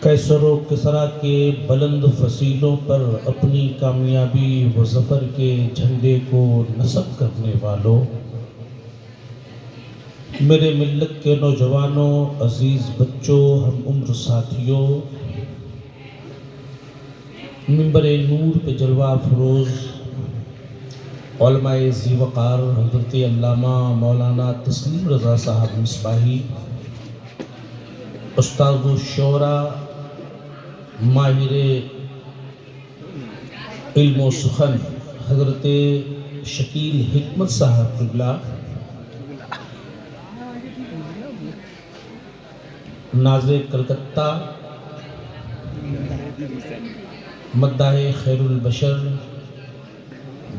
کیسر و کسریٰ کے بلند فصیلوں پر اپنی کامیابی و ظفر کے جھنڈے کو نصب کرنے والوں، میرے ملت کے نوجوانوں، عزیز بچوں، ہم عمر ساتھیوں، منبر نور پہ جلوہ افروز علماء ذی وقار حضرت علامہ مولانا تسلیم رضا صاحب مصباحی، استاد الشعراء، ماہر علم و سخن حضرت شکیل حکمت صاحب قبلہ، ناظر کلکتہ، مداح خیر البشر،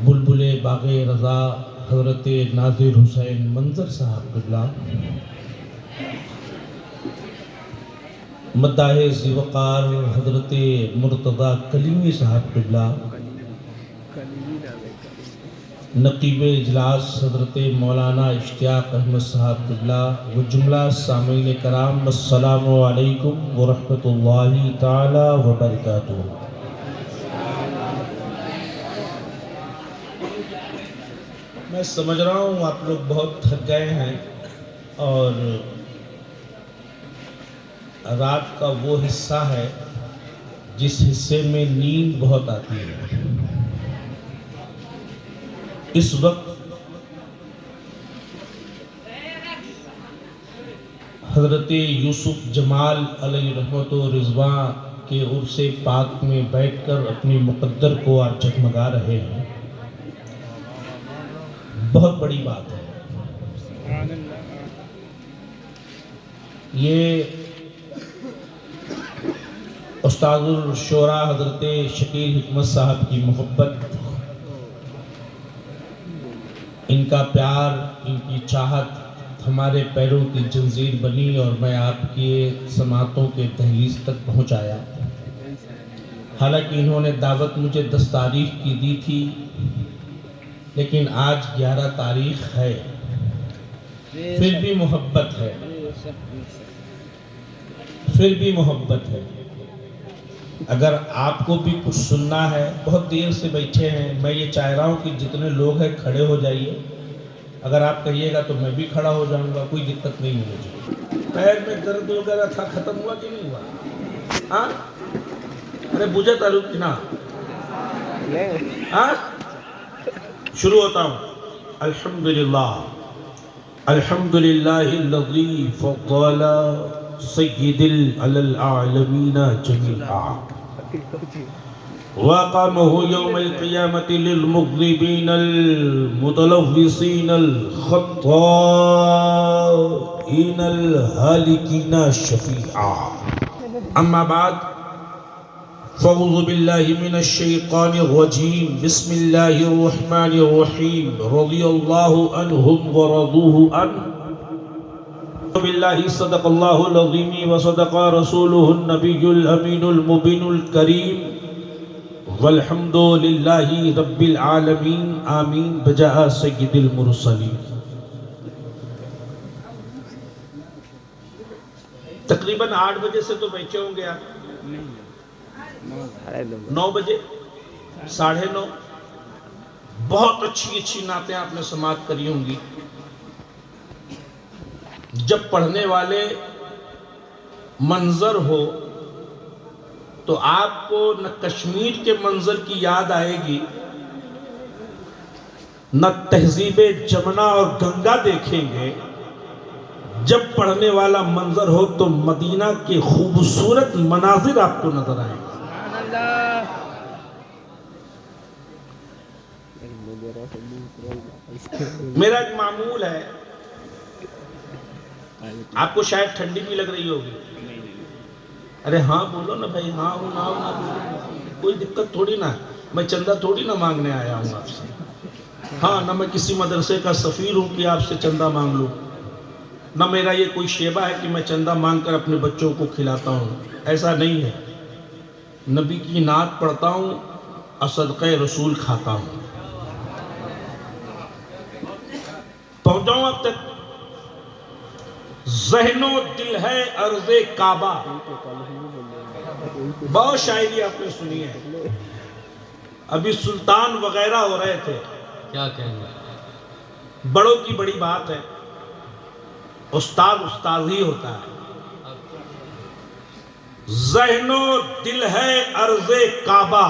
بلبل باغ رضا حضرت ناظر حسین منظر صاحب قبلہ، مداح ذی وقار حضرت مرتضیٰ کلیمی صاحب قبلہ، نقیب اجلاس حضرت مولانا اشتیاق احمد صاحب قبلہ و جملہ سامعین کرام، السلام علیکم ورحمۃ اللہ تعالی وبرکاتہ۔ میں سمجھ رہا ہوں آپ لوگ بہت تھک گئے ہیں اور رات کا وہ حصہ ہے جس حصے میں نیند بہت آتی ہے۔ اس وقت حضرت یوسف جمال علیہ رحمت و رضوان کے عرص پاک میں بیٹھ کر اپنی مقدر کو آپ جگمگا رہے ہیں، بہت بڑی بات ہے۔ یہ استاد الشعراء حضرت شکیل حکمت صاحب کی محبت، ان کا پیار، ان کی چاہت ہمارے پیروں کی جنزیر بنی اور میں آپ کی سماعتوں کے دہلیز تک پہنچایا۔ حالانکہ انہوں نے دعوت مجھے 10 تاریخ کی دی تھی، لیکن آج 11 تاریخ ہے، پھر بھی محبت ہے، پھر بھی محبت ہے۔ اگر آپ کو بھی کچھ سننا ہے، بہت دیر سے بیٹھے ہیں، میں یہ چاہ رہا ہوں کہ جتنے لوگ ہیں کھڑے ہو جائیے، اگر آپ کہیے گا تو میں بھی کھڑا ہو جاؤں گا، کوئی دقت نہیں ہے مجھے۔ پیر میں درد وغیرہ تھا، ختم ہوا کہ نہیں ہوا؟ ہاں ارے بجھے تعلق نا ہاں شروع ہوتا ہوں۔ الحمدللہ الحمدللہ الذی فضل سید علی العالمین جمیعا وَأَقَامَهُ يَوْمَ الْقِيَامَةِ لِلْمُذْنِبِينَ الْمُتَلَوِّثِينَ الْخَطَّائِينَ الْهَالِكِينَ شَفِيعًا۔ اما بعد، فاعوذ باللہ من الشیطان الرجیم، بسم اللہ الرحمن الرحیم، رضی اللہ عنہم ورضوہ عنہ، باللہ صدق اللہ العظیم وصدق رسولہ النبی الامین المبین الکریم، والحمد للہ رب العالمین، آمین بجاہ سید المرسلین۔ تقریباً 8 بجے سے تو بیٹھے ہوں گے آپ، 9 بجے 9:30، بہت اچھی اچھی نعتیں آپ نے سماعت کری ہوں گی۔ جب پڑھنے والے منظر ہو تو آپ کو نہ کشمیر کے منظر کی یاد آئے گی، نہ تہذیب جمنا اور گنگا دیکھیں گے۔ جب پڑھنے والا منظر ہو تو مدینہ کے خوبصورت مناظر آپ کو نظر آئیں گے۔ میرا ایک معمول ہے، آپ کو شاید ٹھنڈی بھی لگ رہی ہوگی، ارے ہاں بولو نا بھائی، ہاں ہوں نہ ہوں نہ بولو، کوئی دقت تھوڑی نہ ہے، میں چندہ تھوڑی نہ مانگنے آیا ہوں آپ سے، ہاں نہ میں کسی مدرسے کا سفیر ہوں کہ آپ سے چندہ مانگ لوں، نہ میرا یہ کوئی شیبہ ہے کہ میں چندہ مانگ کر اپنے بچوں کو کھلاتا ہوں، ایسا نہیں ہے۔ نبی کی نعت پڑھتا ہوں اور صدقہ رسول کھاتا ہوں۔ پہنچاؤں اب تک؟ ذہن و دل ہے عرض کعبہ، بہت شاعری آپ نے سنی ہے. ابھی سلطان وغیرہ ہو رہے تھے. کیا کہیں؟ بڑوں کی بڑی بات ہے. استاد استاد ہی ہوتا ہے. ذہن و دل ہے عرض کعبہ،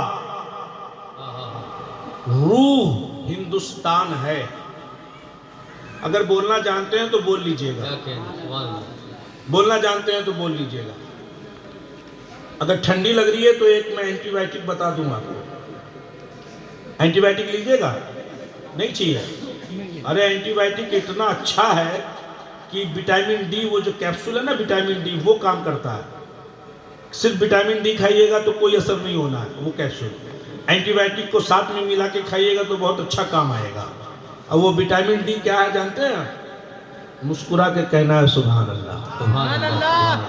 روح ہندوستان ہے. اگر بولنا جانتے ہیں تو بول لیجئے گا. کیا کہیں؟ سبحان اللہ. بولنا جانتے ہیں تو بول لیجئے گا. اگر ٹھنڈی لگ رہی ہے تو ایک میں اینٹی بائیوٹک بتا دوں آپ کو. اینٹی بائیوٹک لیجئے گا؟ نہیں چاہیے. ارے اینٹی بائیوٹک اتنا اچھا ہے کہ وٹامن ڈی، وہ جو کیپسول ہے نا وٹامن ڈی، وہ کام کرتا ہے. صرف وٹامن ڈی کھائیے گا تو کوئی اثر نہیں ہونا ہے وہ کیپسول. اینٹی بائیوٹک کو ساتھ میں ملا کے کھائیے گا تو بہت اچھا کام آئے گا. اور وہ وٹامن ڈی کیا ہے جانتے ہیں؟ مسکرا کے کہنا ہے سبحان اللہ. سبحان اللہ.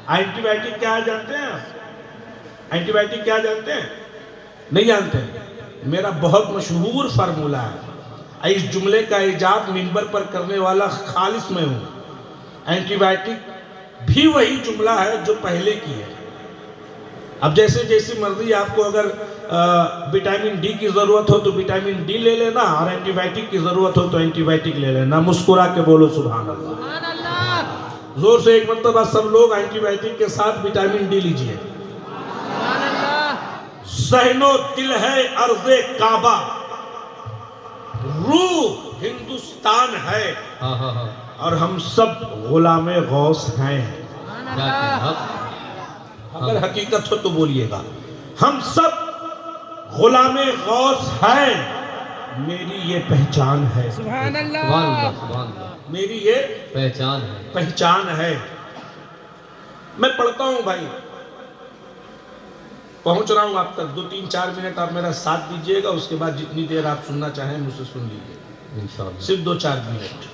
اینٹی بائیوٹک کیا ہے جانتے ہیں؟ اینٹی بائیوٹک کیا جانتے ہیں؟ نہیں جانتے ہیں؟ میرا بہت مشہور فارمولہ ہے. اس جملے کا ایجاد منبر پر کرنے والا خالص میں ہوں. اینٹی بائیوٹک بھی وہی جملہ ہے جو پہلے کی ہے. اب جیسے جیسی مرضی آپ کو اگر وٹامن ڈی کی ضرورت ہو تو وٹامن ڈی لے لینا، اور اینٹی بائیوٹک کی ضرورت ہو تو اینٹی بائیوٹک لے لینا. مسکرا کے بولو سبحان اللہ. زور سے ایک مرتبہ سب لوگ اینٹی بائیوٹک کے ساتھ وٹامن ڈی لیجئے. ذہن و دل ہے عرض کعبہ، روح ہندوستان ہے، اور ہم سب غلام غوث ہیں. اگر حقیقت ہو تو بولیے گا. ہم سب غلام غوث ہیں، میری یہ پہچان ہے. سبحان اللہ. میری یہ پہچان ہے. پہچان ہے. میں پڑھتا ہوں بھائی، پہنچ رہا ہوں آپ تک. 2-3-4 منٹ آپ میرا ساتھ دیجئے گا. اس کے بعد جتنی دیر آپ سننا چاہیں مجھ سے سن لیجئے. انشاءاللہ. صرف 2-4 منٹ.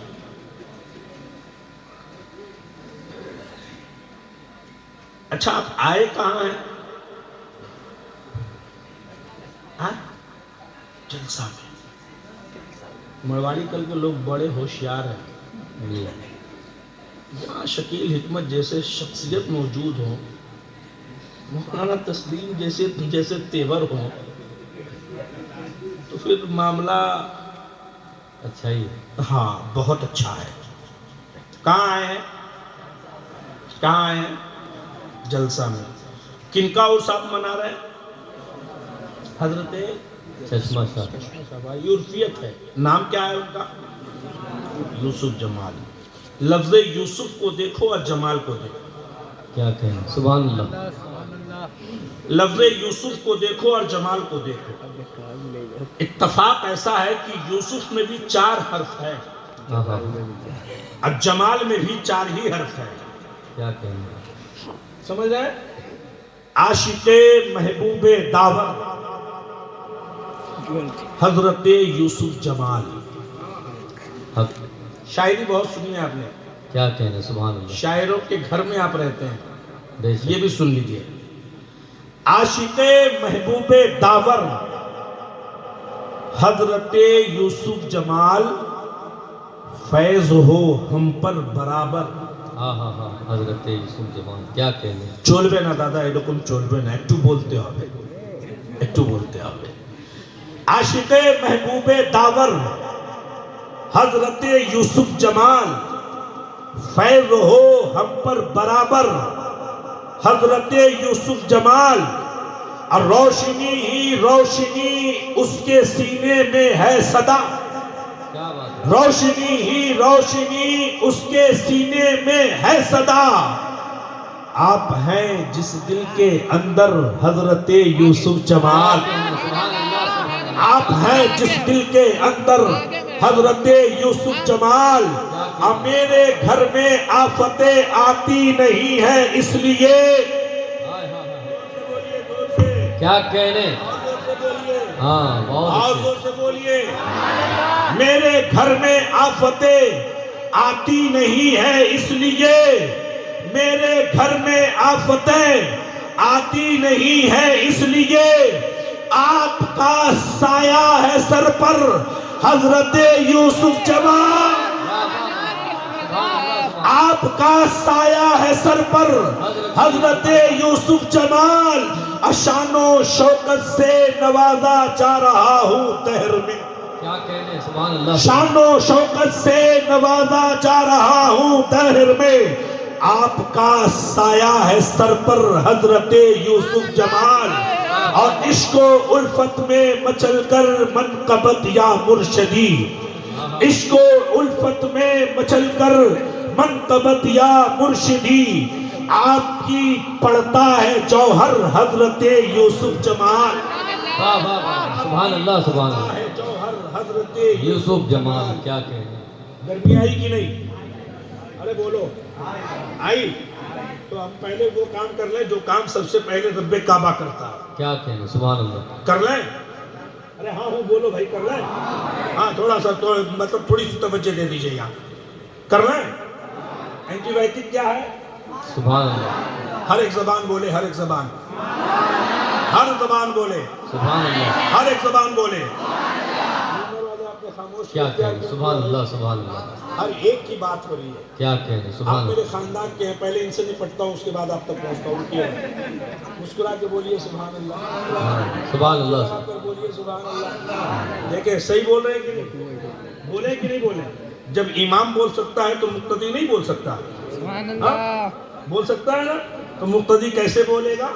اچھا آپ آئے کہاں ہیں؟ جلسہ میں. مڑواڑی کل کے لوگ بڑے ہوشیار ہیں. جہاں شکیل حکمت جیسے شخصیت موجود ہوں، مولانا تسلیم جیسے تیور ہوں، تو پھر معاملہ اچھا ہی. ہاں بہت اچھا ہے. کہاں آئے ہیں؟ کہاں آئے ہیں؟ جلسہ میں. کن کا عرس آپ منا رہے ہیں؟ حضرت چشمہ صاحب. یورفیت ہے. نام کیا ہے ان کا؟ یوسف جمال. لفظ یوسف کو دیکھو اور جمال کو دیکھو. کیا کہیں؟ سبحان اللہ. لفظ یوسف کو دیکھو اور جمال کو دیکھو. اتفاق ایسا ہے کہ یوسف میں بھی 4 حرف ہے، اور جمال میں بھی 4 ہی حرف ہے. کیا کہیں؟ سمجھ رہے؟ عاشق محبوب دعوت حضرت یوسف جمال. شاعری بہت سنی ہے آپ نے. کیا کہنے؟ سبحان اللہ. شاعروں کے گھر میں آپ رہتے ہیں، بے شک. یہ بھی سن لیجئے. عاشق محبوب داور حضرت یوسف جمال، فیض ہو ہم پر برابر. حضرت یوسف جمال. کیا کہنے؟ چولبے نا دادا ایرکم چولبے نا ایکٹو بولتے ہوئے، ایکٹو بولتے ہوئے. عاشق محبوب داور حضرت یوسف جمال، فیض ہو ہم پر برابر. حضرت یوسف جمال، اور روشنی ہی روشنی اس کے سینے میں ہے صدا. روشنی ہی روشنی اس کے سینے میں ہے صدا. آپ ہیں جس دل کے اندر حضرت یوسف جمال. آپ ہیں جس دل کے اندر حضرت یوسف جمال. اور میرے گھر میں آفتیں آتی نہیں ہے اس لیے. کیا کہنے؟ ہاں اور زور سے بولیے. میرے گھر میں آفتیں آتی نہیں ہے اس لیے. میرے گھر میں آفتیں آتی نہیں ہے اس لیے. آپ کا سایہ ہے سر پر حضرت یوسف جمال. آپ کا سایہ ہے سر پر حضرت یوسف جمال اشان و شوکت سے نوازا جا رہا ہوں دہر میں کیا کہنے سبحان اللہ شان و شوکت سے نوازا جا رہا ہوں دہر میں آپ کا سایہ ہے سر پر حضرت یوسف جمال اور عشق و الفت میں مچل کر منقبت یا مرشدی عشق و الفت میں مچل کر منقبت یا مرشدی آپ کی پڑتا ہے جوہر حضرت یوسف جمال واہ واہ واہ سبحان اللہ سبحان اللہ ہے جوہر حضرت یوسف جمال کیا کہنے گرمی آئی کہ نہیں ارے بولو آئی تو ہم پہلے وہ کام کر لیں جو کام سب سے پہلے رب کعبہ کرتا ہے کیا کہنے سبحان اللہ کر لیں ارے ہاں ہوں بولو بھائی کر لیں ہاں تھوڑا سا مطلب تھوڑی سی توجہ دے دیجئے یہاں کر لیں اینٹی بائیوٹک کیا ہے سبحان اللہ ہر ایک زبان بولے ہر ایک زبان ہر زبان بولے سبحان اللہ ہر ایک زبان بولے کیا کہنے سبحان اللہ سبحان اللہ ہر ایک کی بات ہو رہی ہے کیا کہنے سبحان آپ میرے اللہ خاندان کے ہیں پہلے ان سے نپٹتا ہوں اس کے بعد آپ تک پہنچتا ہوں کیا مسکرا کے بولیے سبحان اللہ سبحان اللہ مسکرا کر بولیے سبحان اللہ دیکھیں صحیح بول رہے ہیں کہ نہیں بولے کہ نہیں بولے جب امام بول سکتا ہے تو مقتدی نہیں بول سکتا بول سکتا ہے نا تو مقتدی کیسے بولے گا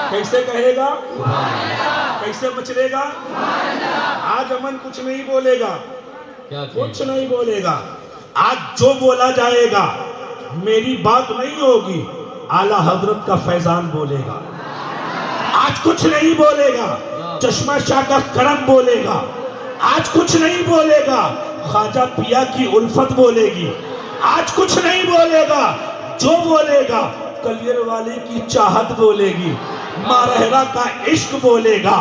کیسے کہے گا کیسے مچلے گا آج امن کچھ نہیں بولے گا کیا کچھ نہیں بولے گا آج جو بولا جائے گا میری بات نہیں ہوگی اعلیٰ حضرت کا فیضان بولے گا آج کچھ نہیں بولے گا چشمہ شاہ کا کرم بولے گا آج کچھ نہیں بولے گا خواجہ پیا کی الفت بولے گی آج کچھ نہیں بولے گا جو بولے گا کلیر والے کی چاہت بولے گی مارہرہ کا عشق بولے گا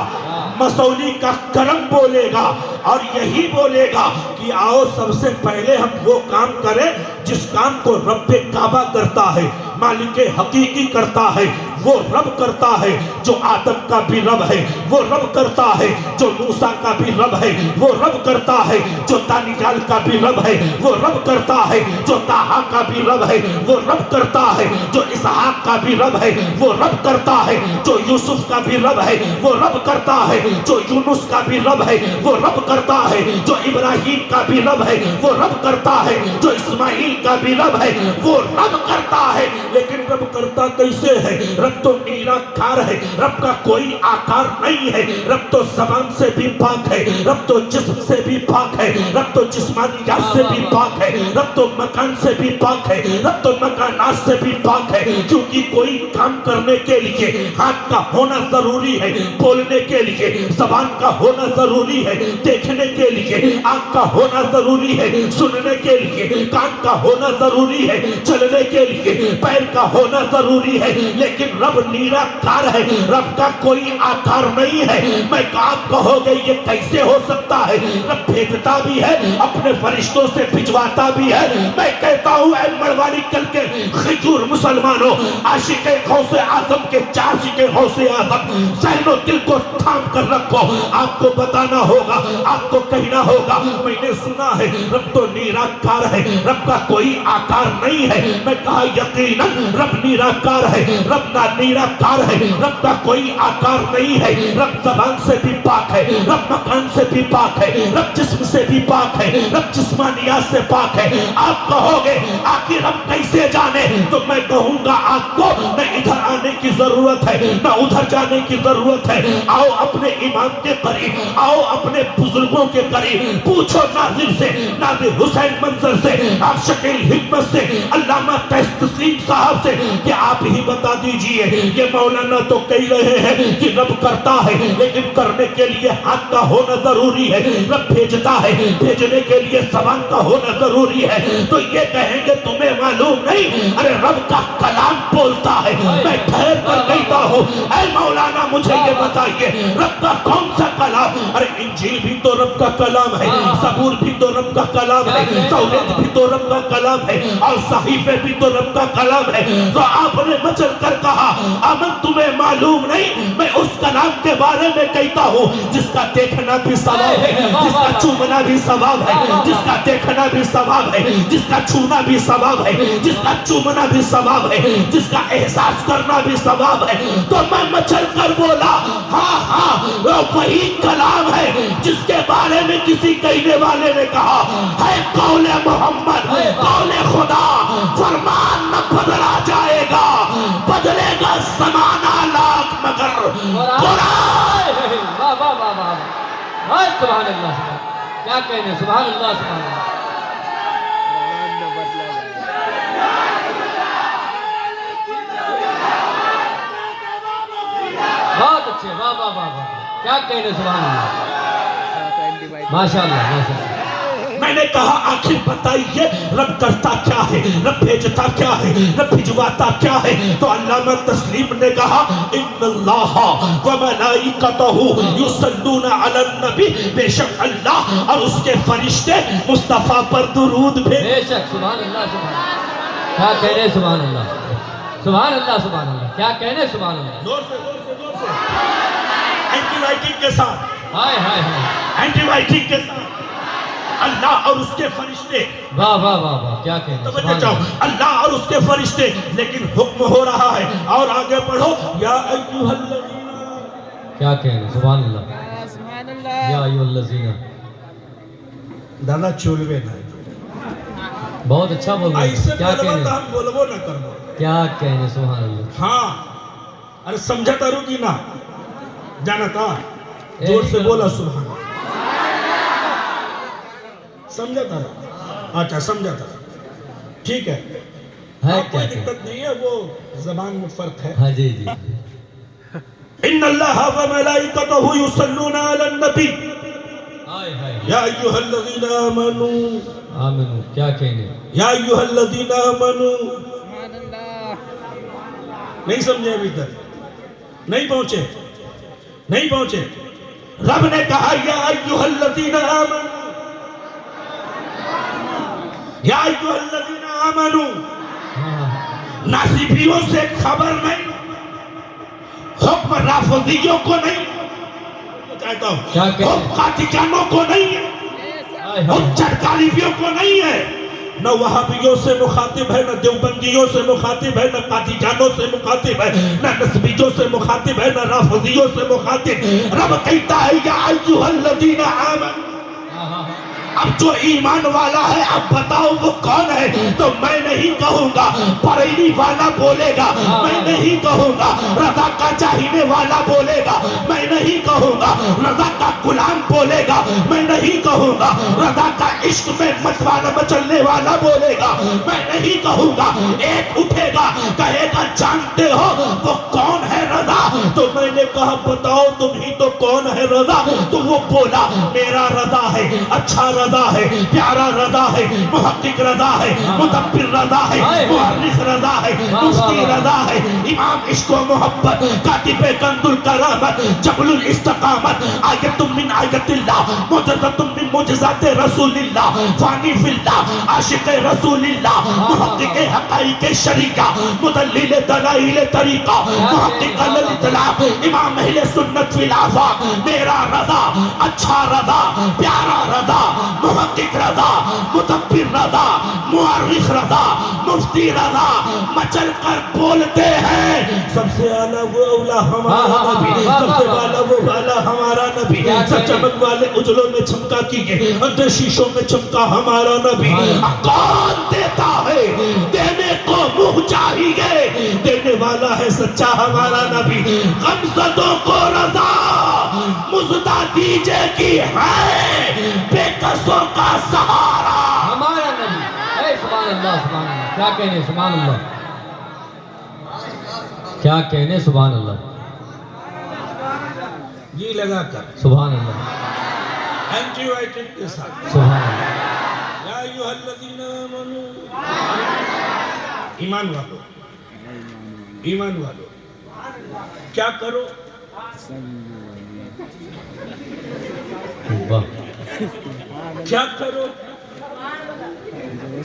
مسولی کا کرم بولے گا اور یہی بولے گا کہ آؤ سب سے پہلے ہم وہ کام کریں جس کام کو رب کعبہ کرتا ہے مالک حقیقی کرتا ہے وہ رب کرتا ہے جو آدم کا بھی رب ہے وہ رب کرتا ہے جو موسیٰ کا بھی رب ہے وہ رب کرتا ہے جو دانیال کا بھی رب ہے وہ رب کرتا ہے جو طٰہٰ کا بھی رب ہے وہ رب کرتا ہے جو اسحاق کا بھی رب ہے وہ رب کرتا ہے جو یوسف کا بھی رب ہے وہ رب کرتا ہے جو یونس کا بھی رب ہے وہ رب کرتا ہے جو ابراہیم کا بھی رب ہے وہ رب کرتا ہے جو اسماعیل کا بھی رب ہے وہ رب کرتا ہے لیکن رب کرتا کیسے ہے رب تو نیرا کار ہے رب کا کوئی آکار نہیں ہے رب تو زبان سے بھی پاک ہے رب تو جسم سے بھی پاک ہے رب تو جسمانیات سے بھی پاک ہے رب تو مکان سے بھی پاک ہے رب تو مکانات سے بھی پاک ہے کیونکہ کوئی کام کرنے کے لیے ہاتھ کا ہونا ضروری ہے بولنے کے لیے زبان کا ہونا ضروری ہے دیکھنے کے لیے آنکھ کا ہونا ضروری ہے سننے کے لیے کان کا ہونا ضروری ہے چلنے کے لیے پیر کا ہونا ضروری ہے لیکن رب نیرا کار ہے رب کا کوئی آکار نہیں ہے میں آپ کہو گے یہ کیسے ہو سکتا ہے رب بھیجتا بھی ہے اپنے فرشتوں سے بھجواتا بھی ہے میں کہتا ہوں اے مڑواڑی کل کے خجور مسلمانوں عاشق غوث اعظم کے عاشق غوث اعظم ذہن و دل کو تھام کر رکھو آپ کو بتانا ہوگا آپ کو کہنا ہوگا میں نے سنا ہے رب تو نیرا کار ہے رب کا کوئی آکار نہیں ہے میں کہا یقیناً رب نیرا کار ہے رب کا نیرا کار ہے رب کا کوئی آکار نہیں ہے رب زبان سے بھی پاک ہے رب مکان سے بھی پاک ہے رب جسم سے بھی پاک ہے رب جسمانیات سے پاک ہے آپ کہو گے آخر رب کیسے جانے تو میں کہوں گا آپ کو نہ ادھر آنے کی ضرورت ہے نہ ادھر جانے کی ضرورت ہے آؤ اپنے امام کے قریب آؤ اپنے بزرگوں کے قریب پوچھو ناظر سے ناظر حسین منظر سے آپ شکیل حکمت سے علامہ تسلیم صاحب سے کہ آپ ہی بتا دیجئے یہ مولانا تو کہہ رہے ہیں کہ رب کرتا ہے لیکن کرنے کے لیے ہاتھ کا ہونا ضروری ہے رب بھیجتا ہے بھیجنے کے لیے زبان کا ہونا ضروری ہے تو یہ کہیں گے تمہیں معلوم نہیں؟ ارے رب کا کلام بولتا ہے، میں ٹھہر کر کہتا ہوں اے مولانا مجھے یہ بتائیے رب کا کون سا کلام؟ ارے انجیل بھی تو رب کا کلام ہے، زبور بھی تو رب کا کلام ہے، توریت بھی تو رب کا کلام ہے، اور صحیفے بھی تو رب کا کلام ہے۔ تو آپ نے مچل کر کہا امن تمہیں معلوم نہیں؟ میں اس کلام کے بارے میں کہتا ہوں جس کا دیکھنا بھی ثواب ہے، جس کا چومنا بھی ثواب ہے، جس کا دیکھنا بھی ثواب ہے، جس کا چھونا بھی ثواب ہے، جس کا چومنا بھی ثواب ہے، جس کا احساس کرنا بھی ثواب ہے۔ تو میں مچل کر بولا ہاں ہاں وہ وہی کلام ہے جس کے بارے میں کسی کہنے والے نے کہا ہے قول محمد، قول خدا، فرمان نہ بدلا جائے گا، بدلے گا زمانہ لاکھ مگر قرآن۔ واہ واہ واہ واہ، سبحان اللہ، کیا کہنے، سبحان اللہ سبحان اللہ۔ بہت اچھے، واہ واہ واہ واہ، کیا کہنے، سبحان اللہ، ماشاء اللہ ماشاء اللہ۔ میں نے کہا آخر بتائیے رب کرتا کیا ہے، رب بھیجتا کیا ہے، رب بھجواتا کیا ہے؟ تو علامہ تسلیم نے کہا ان اللہ وملائکتہ یصلون علی النبی، بے شک اللہ اور اس کے فرشتے مصطفیٰ پر درود بھیجتے۔ بے شک، سبحان اللہ سبحان اللہ، کیا کہنے، سبحان اللہ سبحان اللہ سبحان اللہ، کیا کہنے، سبحان اللہ۔ زور سے زور سے زور سے، اینٹی بائیوٹک کے ساتھ، ہائے ہائے ہائے، اینٹی بائیوٹک کے ساتھ اللہ اور اس کے فرشتے، واہ واہ واہ واہ، کیا کہنے، توجہ سبحان چاہو، اللہ۔ اللہ اور اس کے فرشتے، لیکن حکم ہو رہا ہے اور آگے پڑھو یا ایھا الذین، کیا کہنے، سبحان اللہ، یا ایھا الذین، دادا چولوے نہ بہت اچھا بول رہے ایسے ہیں، کیا بولبا کہنے، تو ہم بولبو نہ کربو۔ کیا کہنے، سبحان اللہ۔ ہاں ارے سمجھتا رو کی نا جانتا، زور سے بولا سبحان اللہ، سمجھتا رہا، اچھا سمجھتا رہا، ٹھیک ہے، ہے کوئی کیا دقت نہیں ہے، وہ زبان میں فرق ہے۔ ہاں جی جی، ان اللہ وملائکتہ یصلون علی النبی ہائے ہائے، یا ایھا الذین آمنوا، آمین، کیا کہنے، یا ایھا الذین آمنوا، نہیں سمجھے ابھی تک، نہیں پہنچے، نہیں پہنچے۔ رب نے کہا یا ایھا الذین آمنوا، یا ایھا الذین آمنوا، ناصبیوں سے خبر نہیں، حکم رافضیوں کو نہیں، کہتا ہوں کیا کہتے ہیں؟ حکم قادیانوں کو نہیں ہے، ہائے ہائے، حکم چرکالیوں کو نہیں ہے، نہ وہابیوں سے مخاطب ہے، نہ دیوبندیوں سے مخاطب ہے، نہ قادیانوں سے مخاطب ہے، نہ نسبیوں سے مخاطب ہے، نہ رافضیوں سے مخاطب۔ رب کہتا ہے یا ایھا الذین آمنوا، اب جو ایمان والا ہے اب بتاؤ وہ کون ہے؟ تو میں نہیں کہوں گا، بریلی والا بولے گا، میں نہیں کہوں گا، رضا کا چاہینے والا بولے گا، میں نہیں کہوں گا، رضا کا غلام بولے گا، میں نہیں کہوں گا، رضا کا عشق میں متوانا مچلنے والا بولے گا، میں نہیں کہوں گا۔ ایک اٹھے گا کہے گا جانتے ہو وہ کون ہے رضا؟ تو میں نے کہا بتاؤ تم ہی تو کون ہے رضا؟ تو وہ بولا میرا رضا ہے، اچھا رضا ہے، پیارا رضا ہے، محقق رضا ہے، مدبر رضا ہے، مؤرخ رضا ہے، مفتی رضا ہے، امام عشق و محبت، کاتب کنز الکرامت، جبل الاستقامت، آیت من آیت اللہ، معجزۃ من معجزات رسول اللہ، فانی فی اللہ، عاشق رسول اللہ، محقق حقائق شریعہ، مدلل دلائل طریقہ، محقق الاطلاق، امام اہل سنت فی الآفاق، میرا رضا، اچھا رضا، پیارا رضا، محقق رضا، مدبر رضا، مؤرخ رضا، مفتی رضا، مچل کر بولتے ہیں سب سے اعلیٰ وہ اولا ہمارا نبی، سب سے والا وہ والا ہمارا نبی، سب چمک والے اجلوں میں چمکا کیے، اندر شیشوں میں چمکا ہمارا نبی۔ کون دیتا ہے؟ دینے کو منہ چاہیے، دینے والا ہے سچا ہمارا نبی۔ غمزدوں کو رضا مزدہ دیجے کی ہے، بے کسوں کا سہارا ہمارا نبی، اے سبحان اللہ سبحان اللہ، کیا کہنے، سبحان اللہ، کیا کہنے، سبحان اللہ، جی لگا کر سبحان اللہ، اینٹی بائیوٹک کے ساتھ سبحان اللہ، یا ایھا الذین آمنوا، ایمان والو ایمان والو کیا کرو واہ کیا کرو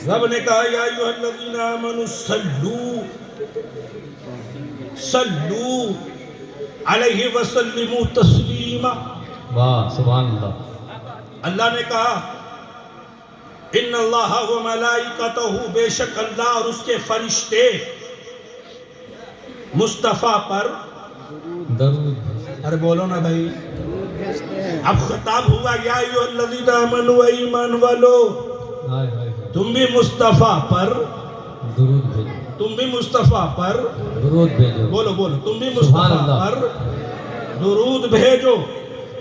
رب نے کہا یا ایھا الذین آمنوا صلو علیہ وسلموا تسلیما واہ سبحان اللہ اللہ نے کہا ان اللہ و ملائکتہ بے شک اللہ اور اس کے فرشتے مصطفیٰ پر درود ارے بولو نا بھائی اب خطاب ہوا یا ایھا الذین آمنوا ایمان والو ہائے ہائے تم بھی مصطفیٰ پر درود بھیجو تم بھی مصطفیٰ پر درود بھیجو بولو بولو تم بھی سبحان مصطفیٰ اللہ پر درود بھیجو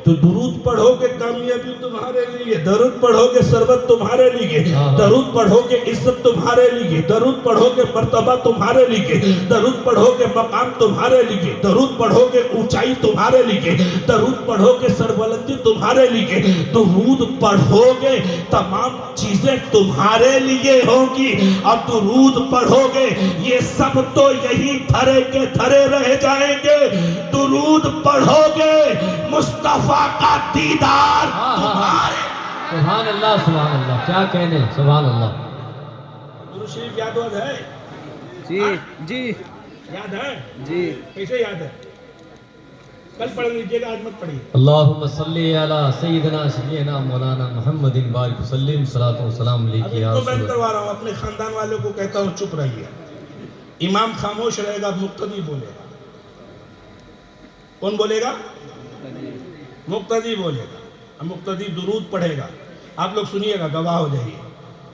تو درود پڑھو گے کامیابی تمہارے لیے درود پڑھو گے ثروت تمہارے لیے درود پڑھو گے عزت تمہارے لیے درود پڑھو گے مرتبہ تمہارے لیے درود پڑھو گے مقام تمہارے لیے درود پڑھو گے اونچائی تمہارے لیے درود پڑھو گے سربلندی تمہارے لیے درود پڑھو گے تمام چیزیں تمہارے لیے ہوگی اور درود پڑھو گے یہ سب تو یہی تھرے کے تھرے رہ جائیں گے درود پڑھو گے مصطفیٰ کا دیدار تمہارے سبحان اللہ کیا کہنے سبحان اللہ درود شریف یاد ہے جی جی یاد ہے جی کیسے یاد ہے کل پڑھ لیجئے گا آج مت پڑھیے اللہم صلی علی سیدنا شفیعنا مولانا محمد بارک وسلم صلاۃ و سلام علیک اب یا ان کو رسول بند اللہ کروا رہا ہوں اپنے خاندان والوں کو کہتا ہوں چپ رہیے امام خاموش رہے گا مقتدی بولے گا کون بولے گا مقتدی بولے گا مقتدی درود پڑھے گا آپ لوگ سنیے گا گواہ ہو جائیے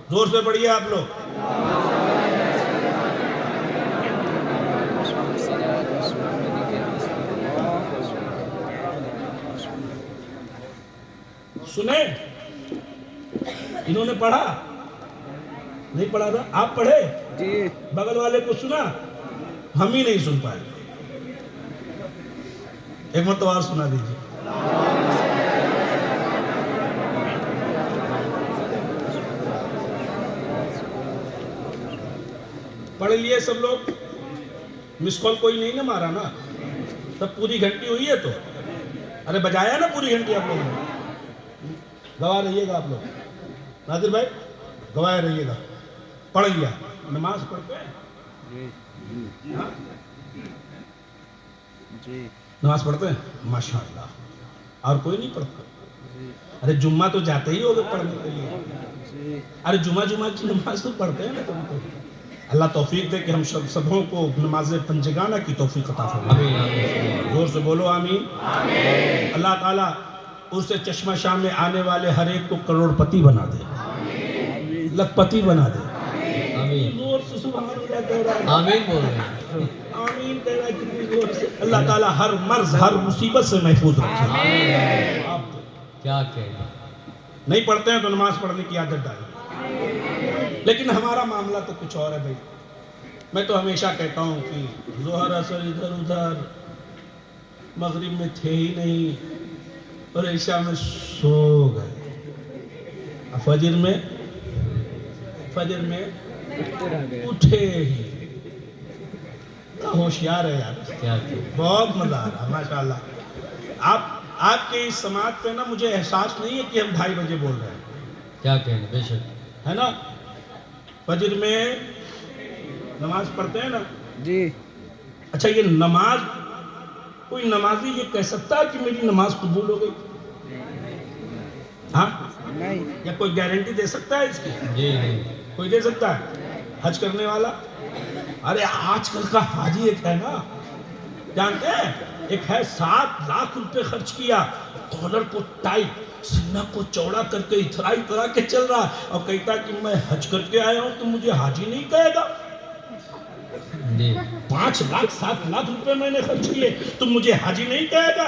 زور سے پڑھیے آپ لوگ سنے انہوں نے پڑھا نہیں پڑھا تھا آپ پڑھے جی بغل والے کو سنا ہم ہی نہیں سن پائے ایک مرتبہ اور سنا دیجیے پڑھ لیے سب لوگ مس کال کوئی نہیں نا مارا نا تب پوری گھنٹی ہوئی ہے تو ارے بجایا نا پوری گھنٹی آپ لوگوں نے گواہ رہیے گا آپ لوگ ناظر بھائی گواہ رہیے گا پڑھ لیا نماز پڑھتے ہیں ہاں؟ جی نماز پڑھتے ہیں ماشاءاللہ اور کوئی نہیں پڑھتا ارے جمعہ تو جاتے ہی ہوگے پڑھنے کے لیے ارے جمعہ کی نماز تو پڑھتے ہیں نا تم تو اللہ توفیق دے کہ ہم سبوں کو نماز پنجگانہ کی توفیق عطا فرمائے زور سے بولو آمین اللہ تعالیٰ اس سے چشمہ شام میں آنے والے ہر ایک کو کروڑ پتی بنا دے لکھپتی بنا دے آمین زور سے سبحان اللہ کہہ رہا ہے آمین بول رہے ہیں آمین کہہ رہا ہے کتنی زور سے اللہ تعالیٰ ہر مرض ہر مصیبت سے محفوظ رکھے آپ کیا کہنے نہیں پڑھتے ہیں تو نماز پڑھنے کی عادت ڈالیں لیکن ہمارا معاملہ تو کچھ اور ہے بھائی میں تو ہمیشہ کہتا ہوں کہ ظہر اثر ادھر ادھر مغرب میں تھے ہی نہیں اور عشاء میں سو گئے فجر میں اٹھے ہی ہوشیار ہے یار کیا کہ بہت مزہ آ رہا ہے ماشاءاللہ آپ کے اس سماعت پہ نا مجھے احساس نہیں ہے کہ ہم 2:30 بجے بول رہے ہیں کیا کہنے بے شک ہے نا فجر میں نماز پڑھتے ہیں نا جی اچھا یہ نماز کوئی نمازی یہ کہہ سکتا ہے کہ میری نماز قبول ہو گئی ہاں نہیں یا کوئی گارنٹی دے سکتا ہے اس کی جی نہیں کوئی دے سکتا ہے حج کرنے والا ارے آج کل کا حاجی ایک ہے نا جانتے ہیں ایک ہے 7 لاکھ روپے خرچ کیا کالر کو ٹائٹ سینہ کو چوڑا کر کے اترا کے چل رہا اور کہتا کہ میں حج کر کے آیا ہوں تو مجھے حاجی نہیں کہے گا جی 5 لاکھ 7 لاکھ روپے میں نے خرچ کیے تم مجھے حاجی نہیں کہے گا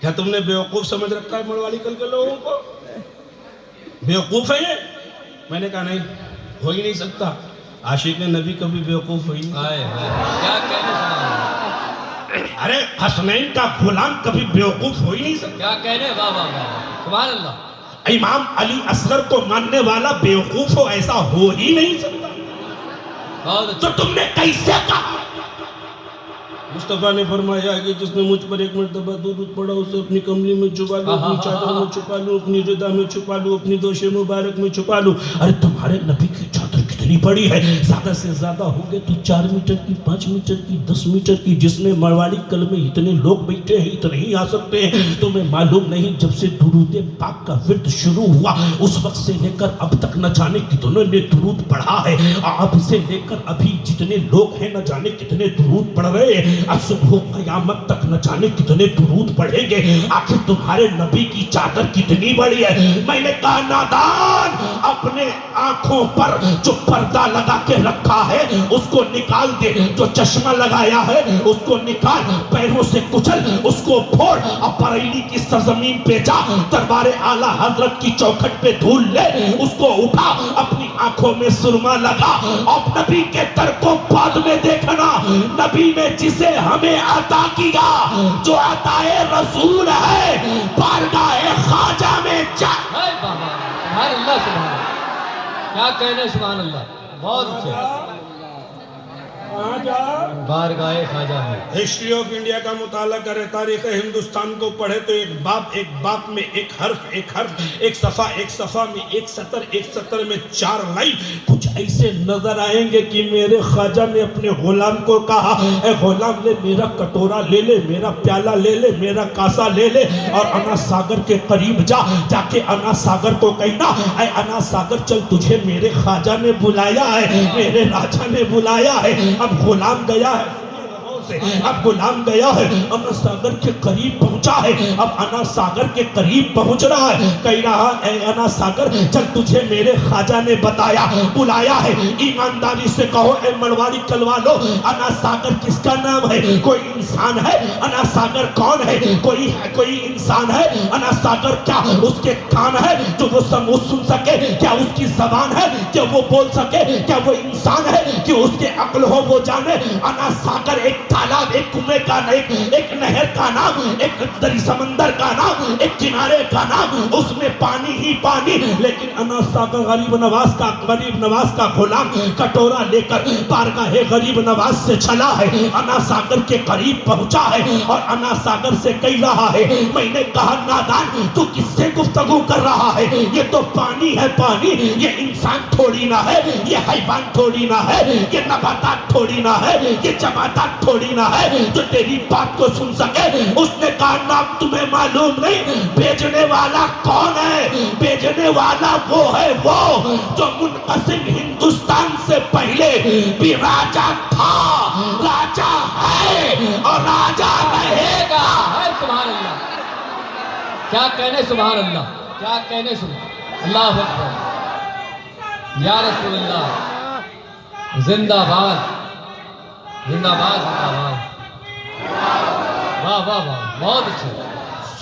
کیا تم نے بیوقوف سمجھ رکھا ہے مڑوالی کل کے لوگوں کو؟ بیوقوف ہے یہ؟ میں نے کہا نہیں، ہو ہی نہیں سکتا، عاشق نبی کبھی بیوقوف ہو ہی نہیں۔ ہائے ہائے، کیا کہنے سبحان اللہ، ارے حسنین کا غلام کبھی بیوقوف ہو ہی نہیں سکتا۔ کیا کہنے، واہ واہ واہ، سبحان اللہ۔ امام علی اصغر کو ماننے والا بیوقوف ہو، ایسا ہو ہی نہیں سکتا۔ بہت تو اچھا، تم نے کیسے کہا؟ مصطفیٰ نے فرمایا کہ جس نے مجھ پر ایک مرتبہ درود پڑھا اسے اپنی کملی میں چھپا لوں، اپنی چادر میں چھپا لوں، اپنی ردا میں چھپا لوں، اپنی دوش مبارک میں چھپا لوں۔ ارے تمہارے نبی کی چادر کتنی بڑی ہے؟ زیادہ سے زیادہ ہوگے تو 4 میٹر کی، 5 میٹر کی، 10 میٹر کی۔ جس میں مڑواڑی کل میں اتنے لوگ بیٹھے ہیں، اتنے ہی آ سکتے ہیں۔ تمہیں معلوم نہیں جب سے درود پاک کا ورد شروع ہوا اس وقت سے لے کر اب تک نہ جانے کتنوں نے درود پڑھا ہے، اب سے لے کر ابھی جتنے لوگ ہیں نہ جانے کتنے درود پڑھ رہے ہیں، اب صبح قیامت تک نہ جانے کتنے درود پڑھیں گے۔ آخر تمہارے نبی کی چادر کتنی بڑی ہے؟ میں نے کہا نادان، اپنے آنکھوں پر جو پردہ لگا کے رکھا ہے اس کو نکال دے، جو چشمہ لگایا ہے اس کو نکال، پیروں سے کچل، اس کو پھوڑ، اب بریلی کی سرزمین پہ جا، دربار اعلیٰ حضرت کی چوکھٹ پہ دھول لے، اس کو اٹھا، اپنی آنکھوں میں سرما لگا، اور نبی کے در کو بعد میں دیکھنا۔ نبی نے جسے ہمیں عطا کیا، جو عطائے رسول ہے، بارگاہ خواجہ میں جا۔ ہائے بابا، سبحان اللہ سبحان اللہ، کیا کہنے سبحان اللہ، بہت اچھے، بارگاہ خواجہ میں۔ ہسٹری آف انڈیا کا مطالعہ کرے، تاریخ ہندوستان کو پڑھے تو ایک باپ میں ایک حرف، ایک صفحہ میں ایک سطر میں 4 لائن کچھ ایسے نظر آئیں گے کہ میرے خواجہ نے اپنے غلام کو کہا، اے غلام لے میرا کٹورا لے لے، میرا پیالہ لے لے، میرا کاسا لے لے، اور انا ساگر کے قریب جا کے انا ساگر کو کہنا، اے انا ساگر چل تجھے میرے خواجہ نے بلایا ہے، میرے راجہ نے بلایا ہے۔ اب غلام گیا ہے، اب غلام گیا ہے، انا ساگر کے قریب پہنچا ہے، اب انا ساگر کے قریب پہنچ رہا ہے، کہہ رہا اے انا ساگر چل تجھے میرے خواجہ نے بتایا، بلایا ہے۔ ایمانداری سے کہو اے مڑواڑی کلوالو، انا ساگر کس کا نام ہے؟ کوئی انسان ہے؟ انا ساگر کون ہے؟ کوئی انسان ہے؟ انا ساگر کیا اس کے کان ہے جو وہ سن سکے؟ کیا اس کی زبان ہے کہ وہ بول سکے؟ کیا وہ انسان ہے کہ اس کے عقل ہو وہ جانے؟ انا ساگر ایک تالاب، ایک کنویں کا نام، ایک نہر کا نام، ایک دری سمندر کا نام، ایک کنارے کا نام، اس میں پانی ہی پانی۔ لیکن انا ساگر غریب نواز کا غلام کٹورا لے کر بارگاہ غریب نواز سے چلا ہے، انا ساگر کے قریب پہنچا ہے، اور انا ساگر سے کہہ رہا ہے، میں نے کہا نادان تو کس سے گفتگو کر رہا ہے؟ یہ تو پانی ہے، پانی، یہ انسان تھوڑی نہ ہے، یہ حیوان تھوڑی نہ ہے، یہ نباتات تھوڑی نہ ہے، یہ جماعتات تھوڑی نہ ہے جو تیری بات کو سن سکے۔ اس نے کہا نام تمہیں معلوم نہیں، بھیجنے والا کون ہے؟ بھیجنے والا وہ ہے وہ جو منقسم ہندوستان سے پہلے بھی راجہ تھا، راجہ ہے اور راجہ رہے گا۔ سبحان اللہ، کیا کہنے سبحان اللہ، کیا کہنے سبحان اللہ اکبر، یا رسول اللہ، زندہ باد، زندہ باد، زندہ باد، واہ واہ واہ، بہت اچھے،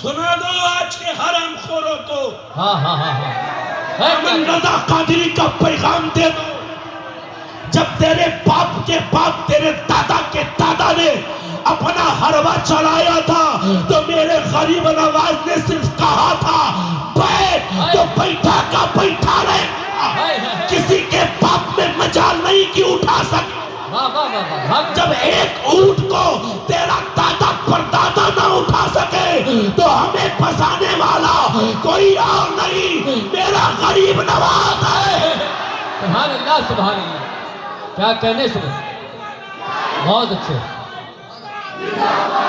سنا دو آج کے حرام خوروں کو، ہاں ہاں ہاں ہاں، امن رضا قادری کا پیغام دے دو۔ جب تیرے باپ کے باپ، تیرے دادا کے دادا نے اپنا حربہ چلایا تھا تو میرے غریب نواز نے صرف کہا تھا بیٹھ، تو بیٹھا کا بیٹھا رہے، کسی کے باپ میں مجال نہیں کہ اٹھا سکے۔ جب ایک اونٹ کو تیرا دادا پردادا نہ اٹھا سکے تو ہمیں پھنسانے والا کوئی اور نہیں، میرا غریب نواز ہے۔ سبحان اللہ، سبحان اللہ، کیا کہنے سبحان، بہت اچھے،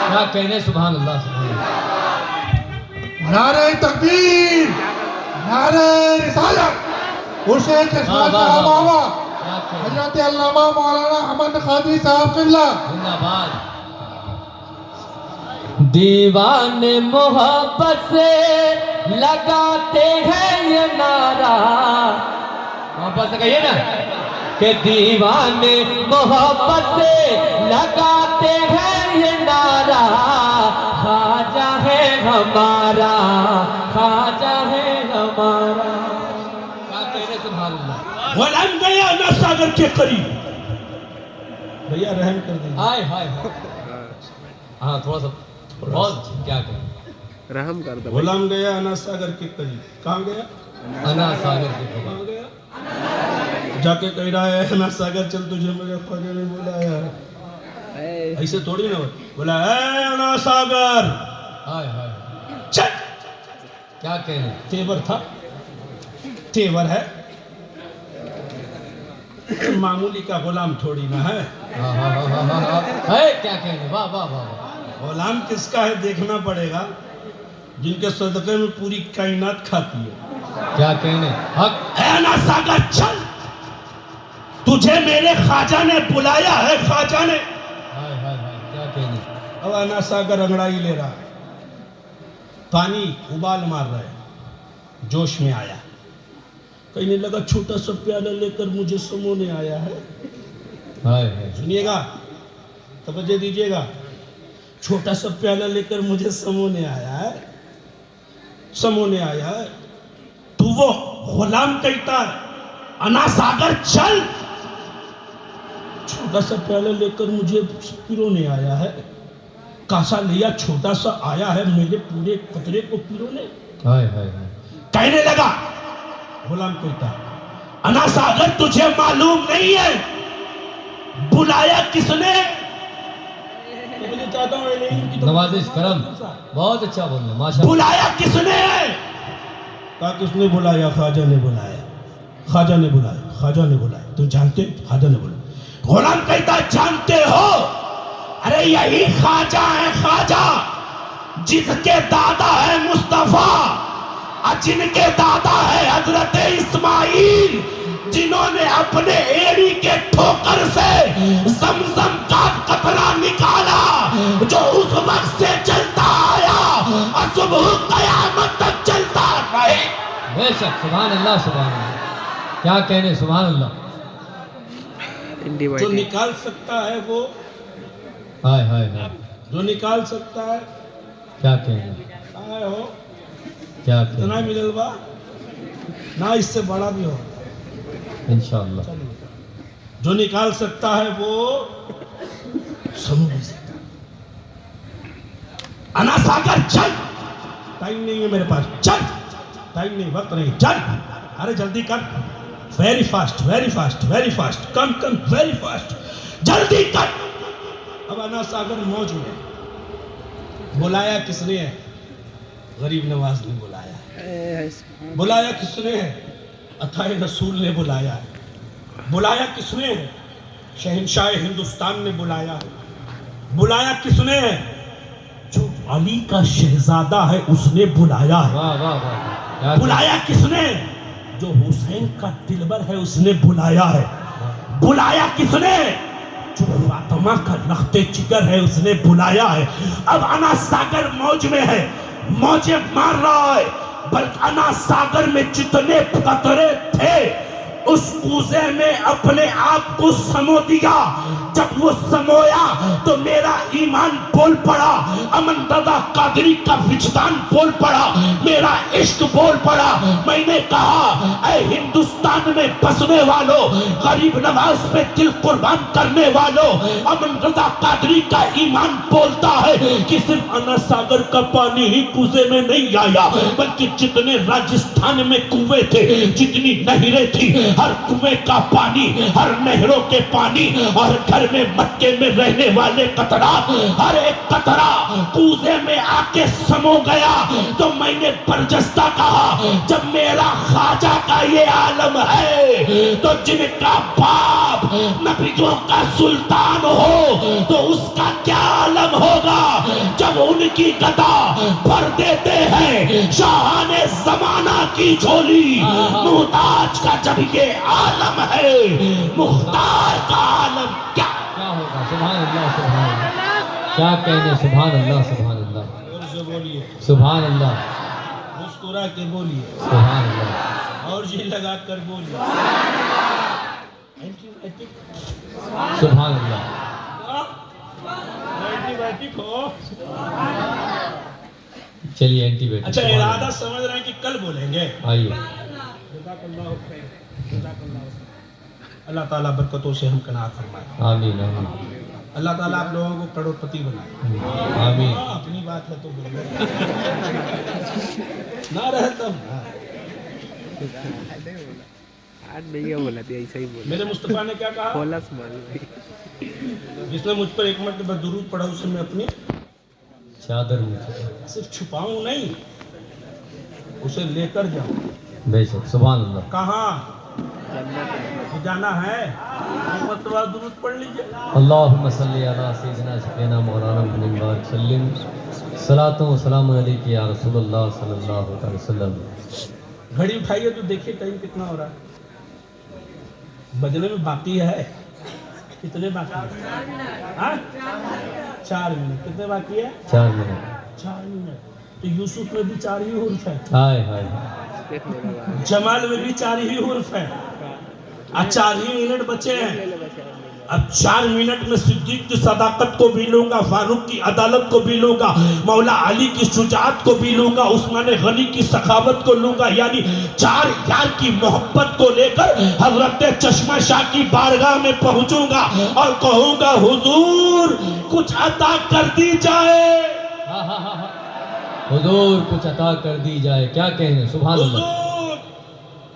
کیا کہنے سبحان اللہ، سبحان اللہ، نعرہ تکبیر، نعرہ رسالت، حسین چشمہ صاحب آوا، حضرت علامہ مولانا احمد قادری صاحب قبلہ زندہ باد۔ دیوانے محبت سے لگاتے ہیں یہ نعرہ، محبت سے کہیے نا کہ دیوانے محبت سے لگاتے ہیں یہ نعرہ، خواجہ ہے ہمارا خواجہ ہے ہمارا. کیا کہنے سبحان اللہ. غلام گیا نا ساگر کے قریب. بھیا رحم کر دیں. ہائے ہائے ہائے. ہاں تھوڑا سا بہت کیا کہیں. رحم کر دو. غلام گیا انا ساگر کے قریب. کہاں گیا؟ انا ساگر کے قریب. کہاں گیا؟ جا کے کہہ رہا ہے انا ساگر چل تجھے میرے خواجہ نے بلایا. ایسے تھوڑی نہ بولا اے انا ساگر ہائے ہائے. چل. کیا کہنے. تیور تھا. تیور ہے. معمولی کا غلام تھوڑی نہ ہے. ہاں ہاں ہاں ہاں ہاں. ہے کیا کہنے. واہ واہ واہ. غلام کس کا ہے دیکھنا پڑے گا. جن کے صدقے میں پوری کائنات کھاتی ہے. کیا کہنے. حق. اے انا ساگر چل. تجھے میرے خواجہ نے بلایا ہے. خواجہ نے. ہائے ہائے ہائے. کیا کہنے. اب انا ساگر انگڑائی لے رہا. پانی ابال مار رہا ہے. جوش میں آیا. کہنے لگا چھوٹا سا پیالہ لے کر مجھے سمونے آیا ہے. ہائے ہائے. سنیے گا توجہ دیجیے گا. چھوٹا سا پیالہ لے کر مجھے سمونے آیا ہے. سمونے آیا ہے. تو وہ غلام کہتا ہے انا ساگر چل. چھوٹا سا پیالہ لے کر مجھے پیرونے آیا ہے. کاسا لیا چھوٹا سا آیا ہے میرے پورے قطرے کو پیرونے. ہائے ہائے ہائے. کہنے لگا. غلام کہتا انا ساگر تجھے معلوم نہیں ہے بلایا کس نے. نوازش کرم. بہت اچھا بول رہے ہیں ماشاء اللہ. بلایا کس نے. کہا کس نے بلایا. خواجہ نے بلایا. خواجہ نے بلایا. خواجہ نے بلایا. تم جانتے. خواجہ نے بلایا. غلام کہتا جانتے ہو. ارے یہی خواجہ ہے. خواجہ جس کے دادا ہے مصطفیٰ اور جن کے دادا ہے حضرت اسماعیل جنہوں نے اپنے ایڑی کے ٹھوکر سے زمزم کا قطرہ نکالا جو اس وقت سے چلتا آیا اور صبح قیامت تک چلتا رہے. بے شک. سبحان اللہ سبحان اللہ. کیا کہنے. سبحان اللہ. جو نکال سکتا ہے وہ. ہائے ہائے ہائے. جو نکال سکتا ہے. کیا کہنے. آئے ہو کیا اتنا کہنے. ملل با نہ اس سے بڑا بھی ہو. انشاءاللہ. جو نکال سکتا ہے وہ سمجھ بھی سکتا. انا ساگر چل. ٹائم نہیں ہے میرے پاس. چل. ٹائم نہیں. وقت نہیں. چل. ارے جلدی کر. Very fast very fast very fast. Come come very fast. جلدی کر. اب انا ساگر موج میں. بلایا کس نے ہے. غریب نواز نے بلایا. بلایا کس نے ہے. عطائے رسول نے بلایا ہے. بلایا کس نے ہے. شہنشاہ ہندوستان نے بلایا ہے. بلایا کس نے ہے. جو علی کا شہزادہ ہے اس نے بلایا ہے. واہ واہ واہ. بلایا کس نے. جو حسین کا دلبر ہے اس نے بلایا ہے. بلایا کس نے. جو فاطمہ کا رخت جگر ہے اس نے بلایا ہے. اب انا ساگر موج میں ہے. موجیں مار رہا ہے. بلکہ انا ساگر میں جتنے قطرے تھے اس کوزے میں اپنے آپ کو سمو دیا. جب وہ سمویا تو میرا ایمان بول پڑا. امن رضا قادری کا وجدان بول پڑا. میرا عشق بول پڑا. میں نے کہا اے ہندوستان میں بسنے والوں غریب نواز پہ دل قربان کرنے والوں امن رضا قادری کا ایمان بولتا ہے کہ صرف انا ساگر کا پانی ہی کوزے میں نہیں آیا بلکہ جتنے راجستھان میں کنویں تھے جتنی نہریں تھی ہر کنویں کا پانی ہر نہروں کے پانی اور گھر میں مکے میں رہنے والے قطرہ ہر ایک قطرہ کوزے میں آ کے سمو گیا. تو میں نے برجستہ کہا جب میرا خواجہ کا یہ عالم ہے تو جن کا باپ نبیوں کا سلطان ہو تو اس کا کیا عالم ہوگا جب ان کی گدا بھر دیتے ہیں شاہان زمانہ کی جھولی. محتاج کا جب یہ عالم ہے مختار کا عالم کیا ہوگا. سبحان اللہ سبحان اللہ. کیا کہنے. سبحان اللہ سبحان اللہ. اور جو بولیے سبحان اللہ. مسکرا کے بولیے. سبحان اللہ. اور جی لگا کر بولیے. سبحان اللہ. چلیے اینٹی بیٹی اچھا ارادہ سمجھ رہے ہیں کہ کل بولیں گے؟ آئیے جزاک اللہ خیر، جزاک اللہ خیر۔ اللہ تعالیٰ برکتوں سے ہم کنار فرمائے، آمین آمین اللہ تعالیٰ آپ لوگوں کو کروڑپتی بنائے۔ آمین ہاں، اپنی بات ہے تو بولو نہ رہے تب آج نہیں بولا تھا ایسا ہی بولا میرے مصطفیٰ نے کیا کہا؟ بولا سمال بھائی جس نے مجھ پر ایک مرتبہ درود پڑھا اسے میں اپنی چادر مجھے صرف چھپاؤں نہیں، اسے لے کر جاؤں۔ بے شک سبحان اللہ کہاں جانا ہے؟ ایک مرتبہ درود پڑھ لیجئے۔ اللہم صلی علی سیدنا سیدنا مولانا محمد بارک سلم صلاۃ و سلام علیک یا رسول اللہ صلی اللہ علیہ وسلم۔ گھڑی اٹھائیے تو دیکھیے ٹائم کتنا ہو رہا ہے، بجنے میں باقی ہے کتنے باقی ہے؟ ہاں 4 منٹ۔ کتنے باقی ہے؟ 4 منٹ 4 منٹ۔ تو یوسف میں بھی 4 ہی حرف ہے، ہائے ہائے دیکھ لو بابا جمال میں بھی 4 ہی حرف ہے، اب 4 ہی منٹ بچے ہیں۔ اب 4 منٹ میں صدیق کی صداقت کو بھی لوں گا، فاروق کی عدالت کو بھی لوں گا، مولا علی کی شجاعت کو بھی لوں گا، عثمان غنی کی سخاوت کو لوں گا، یعنی 4 یار کی محبت کو لے کر حضرت چشمہ شاہ کی بارگاہ میں پہنچوں گا اور کہوں گا حضور کچھ عطا کر دی جائے، حضور کچھ عطا کر دی جائے۔ کیا کہنے سبحان اللہ، حضور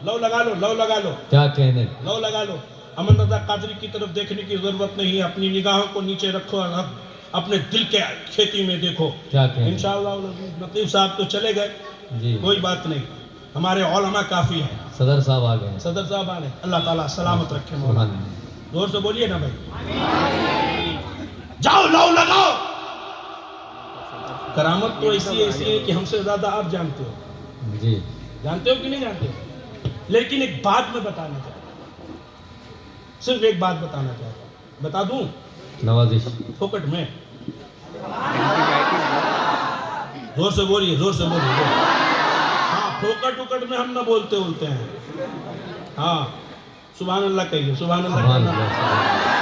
لو لگا لو، لو لگا لو، کیا کہنے لو لگا لو۔ امن رضا قادری کی طرف دیکھنے کی ضرورت نہیں، اپنی نگاہوں کو نیچے رکھو اور اپنے دل کے کھیتی میں دیکھو۔ کیا کہنے انشاءاللہ نقیب صاحب تو چلے گئے، جی کوئی بات نہیں، ہمارے علماء کافی ہیں۔ صدر صاحب آ گئے صدر صاحب آنے، اللہ تعالیٰ سلامت رکھے مولا۔ سبحان اللہ زور سے بولیے نا بھائی، جاؤ لو لگاؤ۔ کرامت تو ایسی ہے کہ ہم سے زیادہ آپ جانتے ہو، جی جانتے ہو کہ نہیں جانتے ہو؟ لیکن ایک بات میں بتانا چاہتا ہوں، صرف ایک بات بتانا چاہتا ہوں، بتا دوں نوازش پھوکٹ میں؟ زور سے بولیے، زور سے بولیے۔ ہاں پھوکٹ وکٹ میں ہم نہ بولتے ہیں، ہاں سبحان اللہ کہیے، سبحان اللہ سبحان کہنا، اللہ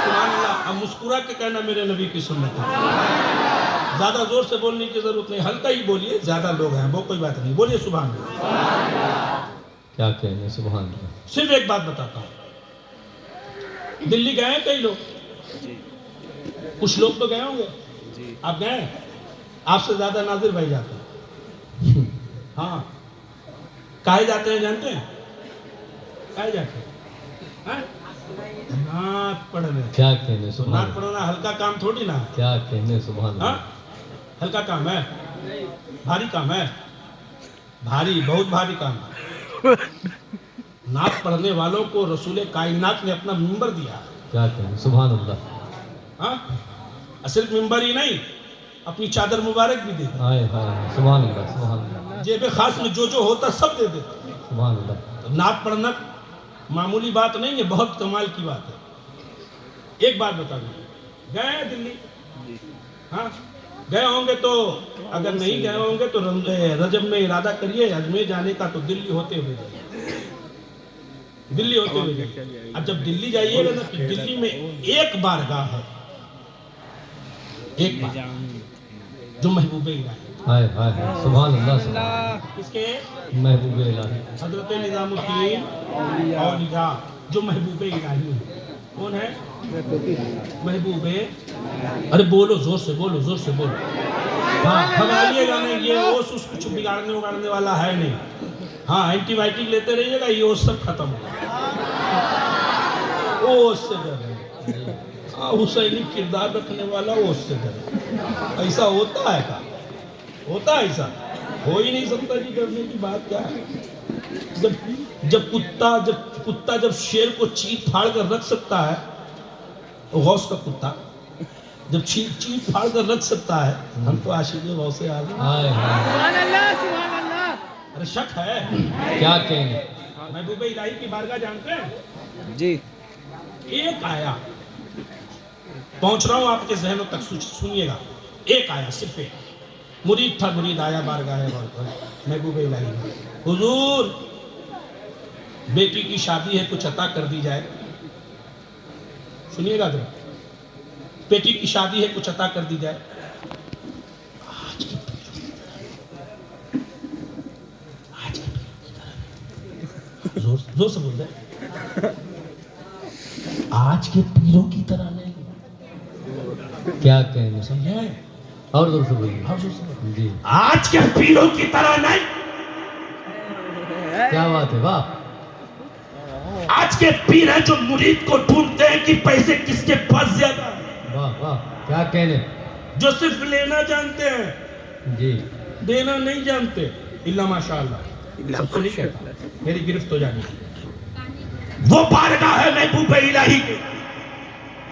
سبحان اللہ۔ اب مسکرا کے کہنا میرے نبی کی سنت ہے، زیادہ زور سے بولنے کی ضرورت نہیں، ہلکا ہی بولیے، زیادہ لوگ ہیں وہ کوئی بات نہیں، بولیے سبحان اللہ۔ کیا کہنے سبحان اللہ صرف ایک بات بتاتا ہوں، دلی گئے ہیں کئی لوگ، کچھ لوگ تو گئے ہوں گے، جی آپ گئے ہیں؟ آپ سے زیادہ ناظر بھائی جاتے ہیں، ہاں کہے جاتے ہیں جانتے ہیں؟ کہے جاتے ہیں؟ ہاں؟ نعت پڑھنے۔ کیا کہنے سبحان نعت اللہ پڑھنا ہلکا کام تھوڑی نا، کیا کہنے سبحان ہاں اللہ ہلکا کام ہے، بھاری کام ہے، بھاری بہت بھاری کام ہے۔ نعت پڑھنے والوں کو رسول کائنات نے اپنا منبر دیا، کیا کہنے سبحان اللہ ہاں صرف منبر ہی نہیں، اپنی چادر مبارک بھی دے دے، ہائے ہائے سبحان اللہ سبحان اللہ جیب خاص میں جو ہوتا سب دے دیتے۔ سبحان اللہ نعت پڑھنا معمولی بات نہیں ہے، بہت کمال کی بات ہے۔ ایک بات بتا دوں، گئے ہیں دلی؟ ہاں گئے ہوں گے تو، اگر نہیں گئے ہوں گے تو رجب میں ارادہ کریے اجمیر جانے کا، تو دلی ہوتے ہوئے جائیے، دلی ہوتے ہوئے جائیے۔ اب جب دلی جائیے گا نا تو دلی میں ایک بارگاہ ہے، ایک بار جو محبوب الہی، ہائے ہائے ہائے سبحان اللہ سبحان اللہ کس کے؟ محبوب الہی حضرت نظام الدین اولیاء جو محبوب الہی ہیں۔ کون ہے؟ محبوب، ارے بولو زور سے، بولو زور سے بولو، ہاں ہم آئیے گا نہیں، یہ اوس اس کچھ بگاڑنے اگاڑنے والا ہے نہیں، ہاں اینٹی بائیوٹک لیتے رہیے گا، یہ اوس سب ختم ہوگا، اوس سے ڈر ہے، ہاں حسینی کردار رکھنے والا اوس سے ڈر ہے۔ ایسا ہوتا ہے کیا؟ ہوتا ہے ایسا؟ ہو ہی نہیں سکتا جی، ڈرنے کی بات کیا ہے؟ جب کتا جب شیر کو چیت پھاڑ کر رکھ سکتا ہے، غوث کا کتا جب چیت پھاڑ کر رکھ سکتا ہے، ہم تو عاشق غوث اعظم، ہائے ہائے ارے شک ہے؟ کیا کہنے محبوب الہی کی بارگاہ جانتے ہیں؟ جی ایک آیا، پہنچ رہا ہوں آپ کے ذہنوں تک، سنیے گا، ایک آیا، صرف ایک مرید تھا، مرید آیا بارگاہ محبوب الہی، حضور بیٹی کی شادی ہے، کچھ عطا کر دی جائے۔ سنیے گا ذرا، بیٹی کی شادی ہے، کچھ عطا کر دی جائے۔ زور سے بول رہے آج کے پیروں کی طرح نہیں. کیا کہنے سمجھے؟ اور زور سے بولیے. اور زور سے بول. جی آج کے پیروں کی طرح نہیں. کیا بات ہے. واہ آج کے پیر ہیں جو مرید کو ڈھونڈتے ہیں کہ پیسے کس کے پاس زیادہ ہیں. واہ واہ کیا کہنے. جو صرف لینا جانتے ہیں جی دینا نہیں جانتے. اللہ ماشاء اللہ. سب کو نہیں کہتا میری گرفت ہو جانی. وہ بارگاہ ہے محبوب الہی کے.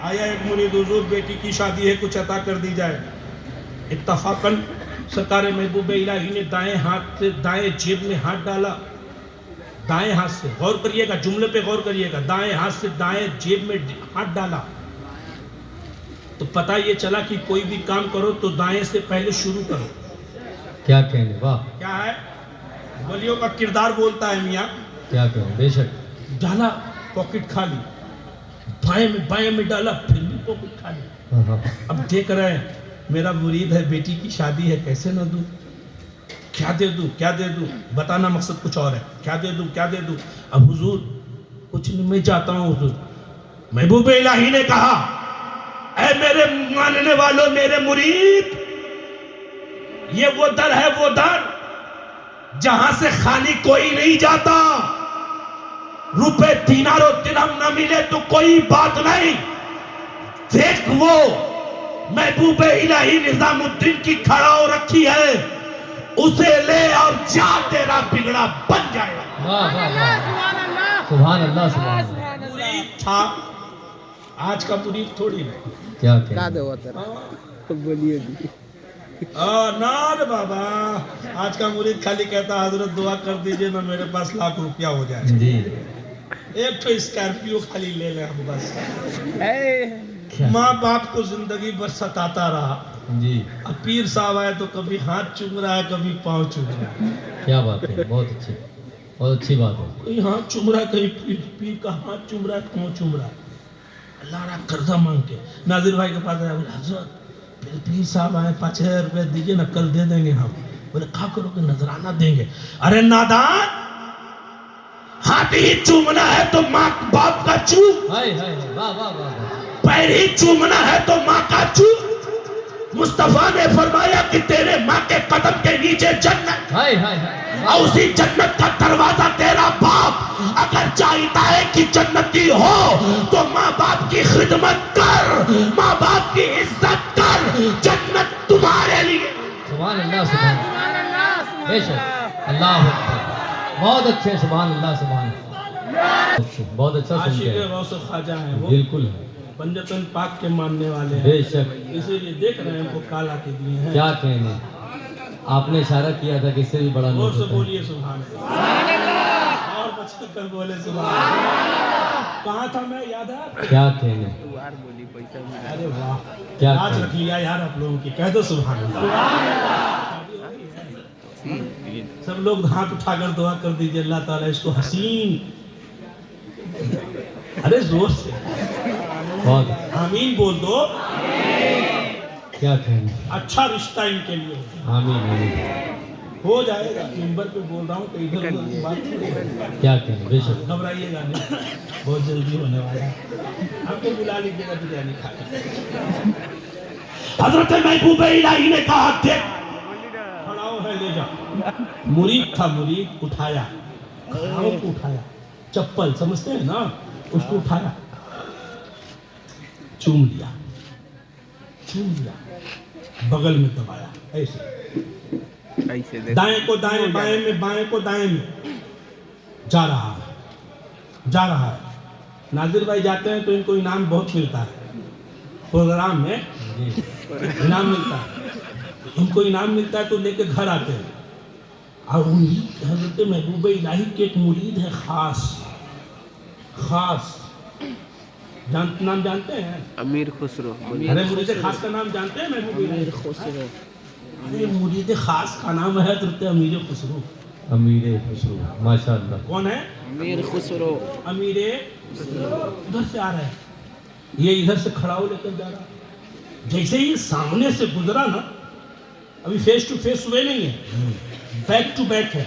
آیا ایک مرید حضور بیٹی کی شادی ہے کچھ عطا کر دی جائے. اتفاقاً سرکار محبوب الہی نے دائیں ہاتھ سے دائیں جیب میں ہاتھ ڈالا. دائیں ہاتھ سے غور کریے گا جملے پہ غور کریے گا. دائیں ہاتھ سے دائیں جیب میں ہاتھ ڈالا تو پتہ یہ چلا کہ کوئی بھی کام کرو تو دائیں سے پہلے شروع کرو. کیا کہنے. واہ کیا ہے ولیوں کا کردار بولتا ہے میاں. کیا کہنے. بے شک. ڈالا پاکٹ خالی. بائیں میں ڈالا پھر بھی پاکٹ خالی. ہاں ہاں اب دیکھ رہے ہیں میرا مرید ہے بیٹی کی شادی ہے کیسے نہ دوں. کیا دے دوں کیا دے دوں. بتانا مقصد کچھ اور ہے. کیا دے دوں کیا دے دوں. اب حضور کچھ نہیں میں چاہتا ہوں حضور. محبوب الہی نے کہا اے میرے ماننے والوں میرے مرید یہ وہ در ہے وہ در جہاں سے خالی کوئی نہیں جاتا. روپے دینار و درہم نہ ملے تو کوئی بات نہیں. دیکھ وہ محبوب الہی نظام الدین کی کھڑا ہو رکھی ہے اسے لے اور جا تیرا بگڑا بن جائے گا. واہ واہ واہ سبحان اللہ سبحان اللہ. مرید تھا آج کا مرید تھوڑی نہیں. کیا کا کہنے. دے وہ تیرا بولیے جی. نار بابا آج کا مرید خالی کہتا حضرت دعا کر دیجئے نا میرے پاس لاکھ روپیہ ہو جائے. جی ایک تو اسکارپیو خالی لے لیں ہم بس. کیا. ماں باپ کو زندگی بھر ستاتا رہا. جی اب پیر صاحب آئے تو کبھی ہاتھ چوم رہا ہے کبھی پاؤں چوم رہا ہے. کیا بات ہے. بہت اچھی بات ہے. کوئی ہاتھ چوم رہا ہے کہیں پیر کا ہاتھ چوم رہا ہے پاؤں چوم رہا ہے. اللہ رہا قرضہ مانگ کے ناظر بھائی کے پاس آیا بولے حضرت پیر صاحب آئے 5,000 روپے دیجئے نا کل دے دیں گے ہم. بولے کہا کرو کہ نظرانہ دیں گے. ارے نادان ہاتھ ہی چومنا ہے تو ماں باپ کا چوم. ہائے ہائے ہائے. واہ واہ واہ واہ. پیر ہی چومنا ہے تو ماں کا چوم. مصطفیٰ نے فرمایا کہ تیرے ماں کے قدم کے نیچے جنت ہائے ہائے ہائے. اور اسی جنت کا دروازہ تیرا باپ. اگر چاہتا ہے کہ جنتی ہو تو ماں باپ کی خدمت کر ماں باپ کی عزت کر. جنت تمہارے لیے. سبحان اللہ سبحان اللہ. بے شک. اللہ اکبر. بہت اچھے. سبحان اللہ سبحان اللہ. بہت اچھا سن عاشق کے. غوث خواجہ ہیں وہ بالکل ہے. پنجتن پاک کے ماننے والے ہیں. بے شک. اسی لیے دیکھ رہے ہیں ان کو کالا کے دیے ہیں. کیا کہنے. آپ نے اشارہ کیا تھا کہ اس سے بھی بڑا اور نور سے ہوتا ہے. بولیے سبحان اللہ. اور بچ کر بولے سبحان اللہ. کہاں تھا میں یاد ہے. کیا کہنے. تو آر بولی پیسہ میں ارے واہ کیا آج کہنے. رکھ لیا یار آپ لوگوں کی. کہہ دو سبحان اللہ. سب لوگ ہاتھ اٹھا کر دعا کر دیجئے اللہ تعالیٰ اس کو حسین. ارے زور سے بہت. آمین بول دو. کیا کہنے. اچھا رشتہ ان کے لیے آمین آمین. ہو جائے گا. ممبر پہ بول رہا ہوں کہ ادھر ادھر کی بات تھوڑی ہے. کیا کہنے. بے شک. گھبرائیے گا نہیں بہت جلدی ہونے والا ہے. آپ کو بلا لیجیے گا بریانی کھا کے. حضرت محبوب الہی نے کہا دیکھ کھڑاؤ ہے لے جا. مرید تھا مرید اٹھایا کھڑاؤ کو اٹھایا. چپل سمجھتے ہیں نا اس کو اٹھایا چوم لیا بغل میں دبایا ایسے. ایسے دے دائیں کو دائیں بائیں میں بائیں کو دائیں میں جا رہا ہے. ناظر بھائی جاتے ہیں تو ان کو انعام بہت ملتا ہے. پروگرام میں جی انعام ملتا ہے. ان کو انعام ملتا ہے تو لے کے گھر آتے ہیں. اور انہی حضرت محبوب الہی کے ایک مرید ہے خاص نام جانتے ہیں. امیر خسرو. ارے مرید خاص کا نام جانتے ہیں محبوب الہی. خسرو. ارے مرید خاص کا نام ہے حضرت امیر خسرو. امیر خسرو. ماشاء اللہ. کون ہے. امیر خسرو. امیر ادھر سے آ رہا ہے. یہ ادھر سے کھڑا ہو لے کر جا رہا. جیسے ہی سامنے سے گزرا نا ابھی فیس ٹو فیس ہوئے نہیں ہے بیک ٹو بیک ہے.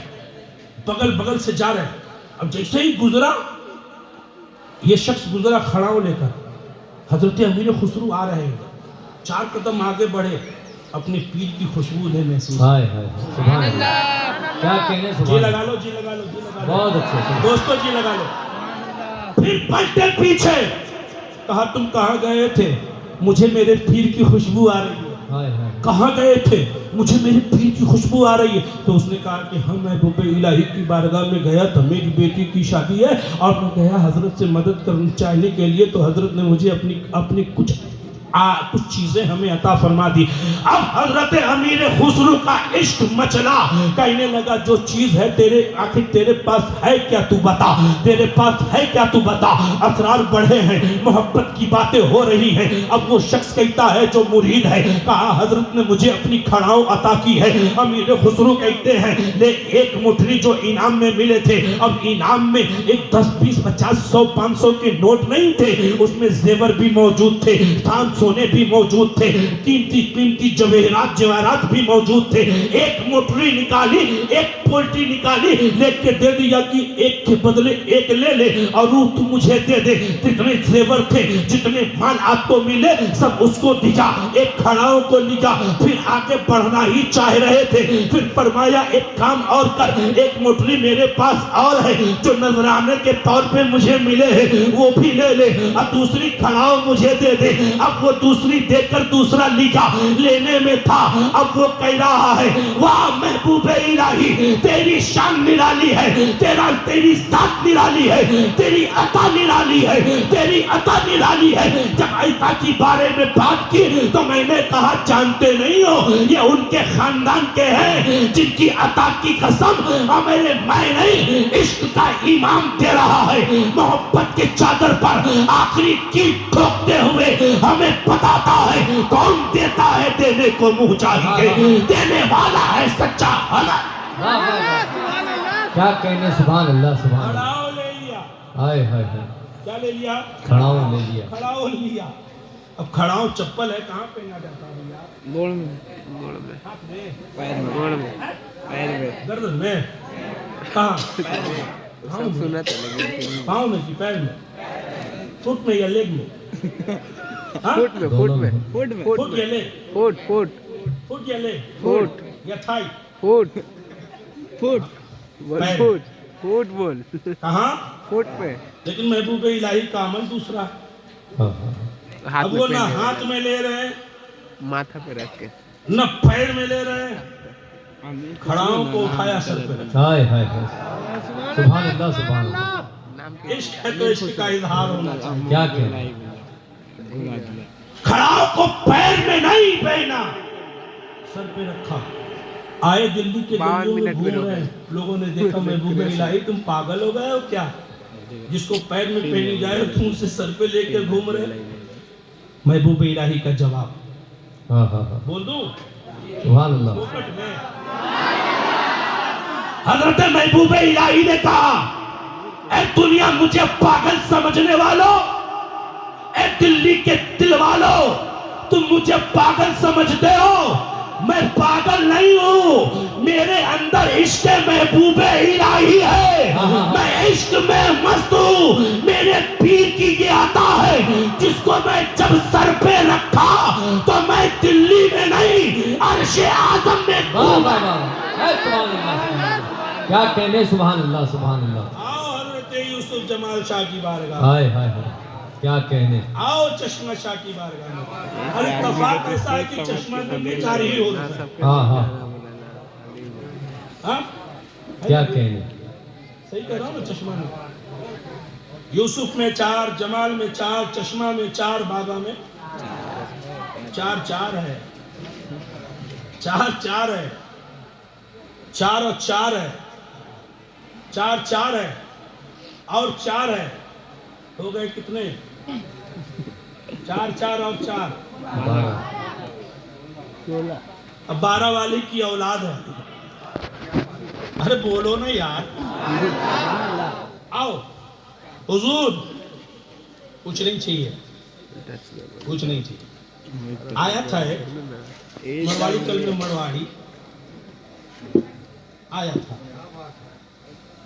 بغل سے جا رہے ہیں. اب جیسے ہی گزرا یہ شخص گزرا کھڑاؤ لے کر, حضرت امیر خسرو آ رہے ہیں, 4 قدم آگے بڑھے, اپنے پیر کی خوشبو نے محسوس. ہائے ہائے سبحان اللہ, کیا کہنے جی سبحان لگا اللہ, لو, جی لگا لو, جی لگا لو. بہت اچھے. دوستو جی لگا لو. پھر پلٹے پیچھے, کہا تم کہاں گئے تھے؟ مجھے میرے پیر کی خوشبو آ رہی ہے. ہائے ہائے, کہاں گئے تھے؟ مجھے میرے پیر کی خوشبو آ رہی ہے. تو اس نے کہا کہ ہم محبوب الہی کی بارگاہ میں گیا تھا, میری بیٹی کی شادی ہے اور میں گیا حضرت سے مدد کرنا چاہنے کے لیے, تو حضرت نے مجھے اپنی کچھ چیزیں ہمیں عطا فرما دی. اب حضرت امیر خسرو کا عشق مچلا, کہنے لگا جو چیز ہے آخر تیرے پاس ہے کیا تو بتا, تیرے پاس ہے کیا تو بتا. اسرار بڑھے ہیں, محبت کی باتیں ہو رہی ہیں. اب وہ شخص کہتا ہے جو مرید ہے, کہا حضرت نے مجھے اپنی کھڑاؤں عطا کی ہے. امیر خسرو کہتے ہیں لے ایک مٹری جو انعام میں ملے تھے, اب انعام میں ایک 10 20 50 100 500 کے نوٹ نہیں تھے, اس میں زیور بھی موجود تھے, سونے بھی موجود تھے, قیمتی جواہرات بھی موجود تھے. ایک موٹری نکالی, ایک پولٹی نکالی, لے کے دے دیا کہ ایک کے بدلے ایک لے لے اور روح تو مجھے دے دے. جتنے زیور تھے, جتنے مال آپ کو ملے سب اس کو دیا, ایک کھڑاؤں کو لیا. پھر آگے بڑھنا ہی چاہ رہے تھے, پھر فرمایا ایک کام اور کر, ایک موٹری میرے پاس اور ہے جو نذرانے کے طور پہ مجھے ملے ہیں, وہ بھی لے لے اور دوسری کھڑاؤں مجھے دے دے. اب وہ دوسری دے کر دوسرا لیا, لینے میں تھا. اب وہ کہہ رہا ہے واہ محبوب الہی تیری شان نرالی ہے, تیری ذات نرالی ہے, تیری عطا نرالی ہے, تیری عطا نرالی ہے. جب عطا کی بارے میں بات کی تو میں نے کہا جانتے نہیں ہو یہ ان کے خاندان کے ہیں جن کی عطا کی قسم میرے میں نہیں عشق کا امام دے رہا ہے. محبت کے چادر پر آخری کی ٹھوکتے ہوئے ہمیں بتاتا ہے کون دیتا ہے, دینے کو منہ چاہیے, دینے والا ہے سچا حلال. کیا کہنے سبحان اللہ سبحان اللہ. کھڑاؤ لے لیا, ہائے ہائے ہائے, کیا لے لیا؟ کھڑاؤں لے لیا. کھڑاؤ لیا. اب کھڑاؤں چپل ہے, کہاں پہنا جاتا ہے یار؟ گوڑ میں ہاتھ میں, پیر میں, گوڑ میں, پیر میں, گردن میں, کہاں؟ سب سنا تھا لیکن پاؤں میں کی پیر میں, فٹ میں یا لیگ میں؟ فٹ میں, فٹ میں, فٹ میں, فٹ یا لیگ, فٹ یا لیگ, فٹ یا تھائی, فٹ فٹ بول, پیر. فٹ فٹ بول, کہاں؟ فٹ میں, لیکن محبوب الہی کا عمل دوسرا. ہاتھ اب میں وہ نہ پہنے ہاتھ میں لے رہے ہیں, ماتھا پہ رکھ کے, نہ پیر میں لے رہے ہیں, کھڑاؤں کو اٹھایا سر پہ رکھا. ہائے ہائے ہائے, سبحان اللہ سبحان اللہ. نام کے عشق ہے تو عشق کا اظہار ہونا چاہیے. کیا کہنا, کھڑاؤں کو پیر میں نہیں پہنا, سر پہ رکھا. آئے دلی کے 52 گلیوں میں منٹ میں گھوم رہے ہیں, لوگوں نے دیکھا محبوب الہی تم پاگل ہو گئے ہو کیا, جس کو پیر میں پہنی جائے تم اسے سر پہ لے کے گھوم رہے. محبوب الہی کا جواب ہاں ہاں ہاں, بول دوں سبحان اللہ. پوپٹ میں. حضرت محبوب الہی نے کہا اے دنیا مجھے پاگل سمجھنے والوں, اے دلی کے دل والوں, تم مجھے پاگل سمجھتے ہو, میں پاگل نہیں ہوں, میرے اندر عشق محبوب الہی ہے, میں عشق میں مست ہوں. میرے پیر کی یہ عطا ہے جس کو میں جب سر پہ رکھا تو میں دلی میں نہیں عرش اعظم میں گھوما. سبحان اللہ, کیا کہنے سبحان اللہ سبحان اللہ. آؤ حضرت یوسف جمال شاہ کی بارگاہ, ہائے ہائے ہائے, کیا کہنے. آؤ چشمہ شاہ کی بارگاہ میں. ہر اتفاق ایسا ہے کہ چشمہ میں جاری ہی ہوتا ہے. ہاں ہاں, ہاں کیا کہنے. صحیح کہہ رہا ہوں نا, چشمہ میں یوسف میں 4, جمال میں 4, چشمہ میں 4, باغا میں 4 ہے, 4 ہے, 4 اور 4 ہے, 4 ہے اور 4 ہے, ہو گئے کتنے؟ 4 اور 4, اب 12 والی کی اولاد ہے. ارے بولو نا یار, آؤ حضور. کچھ نہیں چاہیے, کچھ نہیں چاہیے. آیا تھا ایک مرواڑی, کل میں مرواڑی آیا تھا,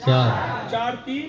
4 4 3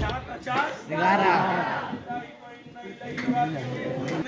4 11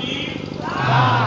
3 4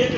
1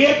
1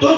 2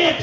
1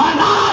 1000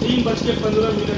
3:15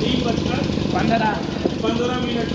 3:15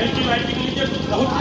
اینٹی بائیوٹک لیجیے بہت